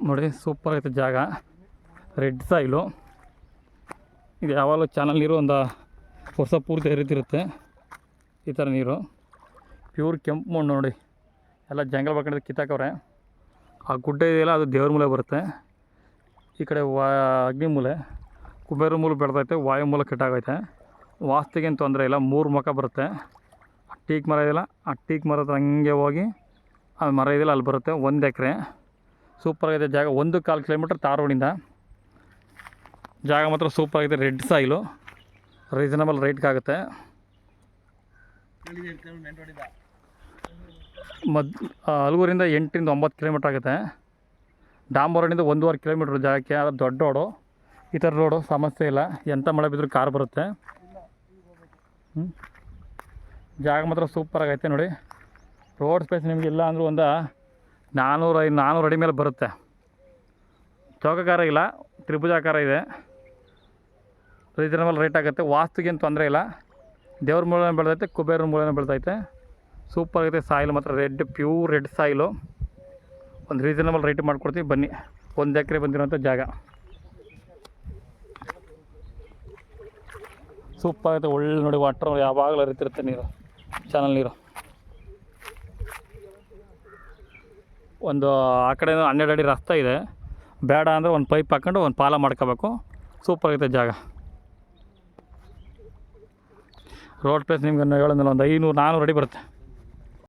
ನೋಡಿ ಸೂಪರ್ ಐತೆ ಜಾಗ. ರೆಡ್ ಸಾಯಿಲು ಇದು. ಯಾವಾಗಲೂ ಚಾನಲ್ ನೀರು ಒಂದು ವರ್ಷ ಪೂರ್ತಿ ಹರಿತಿರುತ್ತೆ ಈ ಥರ ನೀರು. ಪ್ಯೂರ್ ಕೆಂಪು ಮಣ್ಣು ನೋಡಿ. ಎಲ್ಲ ಜಂಗಲ್ ಬಾಕಂಡಿದ್ದು ಕಿತ್ತಾಕವ್ರೆ. ಆ ಗುಡ್ಡ ಇದೆಯಲ್ಲ ಅದು ದೇವ್ರ ಮೂಲೆ ಬರುತ್ತೆ. ಈ ಕಡೆ ಅಗ್ನಿ ಮೂಲೆ, ಕುಬೇರ ಮೂಲ ಬೆಳೆದೈತೆ, ವಾಯು ಮೂಲ ಕೆಟ್ಟಾಗೈತೆ. ವಾಸ್ತಿಗೇನು ತೊಂದರೆ ಇಲ್ಲ. 3 ಮುಖ ಬರುತ್ತೆ. ಆ ಟೀಕ್ ಮರ ಇದೆಯಲ್ಲ, ಆ ಟೀಕ್ ಮರದ ಹಂಗೆ ಹೋಗಿ ಆ ಮರ ಇದೆಯಲ್ಲ ಅಲ್ಲಿ ಬರುತ್ತೆ. 1 ಎಕರೆ ಸೂಪರಾಗಿದೆ ಜಾಗ. 1.25 ಕಿಲೋಮೀಟ್ರ್ ತಾರ್ ರೋಡಿಂದ. ಜಾಗ ಮಾತ್ರ ಸೂಪರಾಗಿದೆ. ರೆಡ್ ಸಾಯಿಲು, ರೀಸನಬಲ್ ರೇಟ್ಗಾಗುತ್ತೆ. ಅಲಗೂರಿಂದ 8ರಿಂದ 9 ಕಿಲೋಮೀಟ್ರ್ ಆಗುತ್ತೆ. ಡಾಂಬರ್ ರೋಡಿಂದ 1.5 ಕಿಲೋಮೀಟ್ರ್ ಜಾಗಕ್ಕೆ. ಅದು ದೊಡ್ಡ ರೋಡು. ಈ ಥರ ರೋಡು ಸಮಸ್ಯೆ ಇಲ್ಲ. ಎಂಥ ಮಳೆ ಬಿದ್ದರೂ ಕಾರ್ ಬರುತ್ತೆ. ಜಾಗ ಮಾತ್ರ ಸೂಪರಾಗೈತೆ ನೋಡಿ. ರೋಡ್ ಸ್ಪೇಸ್ ನಿಮಗೆ ಇಲ್ಲ ಅಂದರೂ ಒಂದು 400 ಅಡಿ ಮೇಲೆ ಬರುತ್ತೆ. ಚೌಕಾಕಾರ ಇಲ್ಲ, ತ್ರಿಭುಜಾಕಾರ ಇದೆ. ರೀಸನಬಲ್ ರೇಟ್ ಆಗುತ್ತೆ. ವಾಸ್ತುಗೇನು ತೊಂದರೆ ಇಲ್ಲ. ದೇವ್ರ ಮೂಲನೇ ಬೆಳೆದೈತೆ, ಕುಬೇರ ಮೂಲನೇ ಬೆಳೆದೈತೆ. ಸೂಪರ್ ಆಗಿದೆ. ಸಾಯಿಲ್ ಮಾತ್ರ ರೆಡ್, ಪ್ಯೂರ್ ರೆಡ್ ಸಾಯಿಲು. ಒಂದು ರೀಸನಬಲ್ ರೇಟ್ ಮಾಡ್ಕೊಡ್ತೀವಿ ಬನ್ನಿ. 1 ಎಕರೆ ಬಂದಿರೋಂಥ ಜಾಗ ಸೂಪರ್ ಆಗುತ್ತೆ. ಒಳ್ಳೆ ನೋಡಿ ವಾಟ್ರ್ ಯಾವಾಗಲೂ ಹರಿತಿರುತ್ತೆ ನೀರು, ಚಾನಲ್ ನೀರು. ಒಂದು ಆ ಕಡೆ 12 ಅಡಿ ರಸ್ತೆ ಇದೆ. ಬೇಡ ಅಂದರೆ ಒಂದು ಪೈಪ್ ಹಾಕ್ಕೊಂಡು ಒಂದು ಪಾಲ ಮಾಡ್ಕೋಬೇಕು. ಸೂಪರ್ ಆಗುತ್ತೆ ಜಾಗ. ರೋಡ್ ಪ್ಲೇಸ್ ನಿಮ್ಗೆ ಹೇಳೋದಿಲ್ಲ, ಒಂದು 500-400 ಅಡಿ ಬರುತ್ತೆ.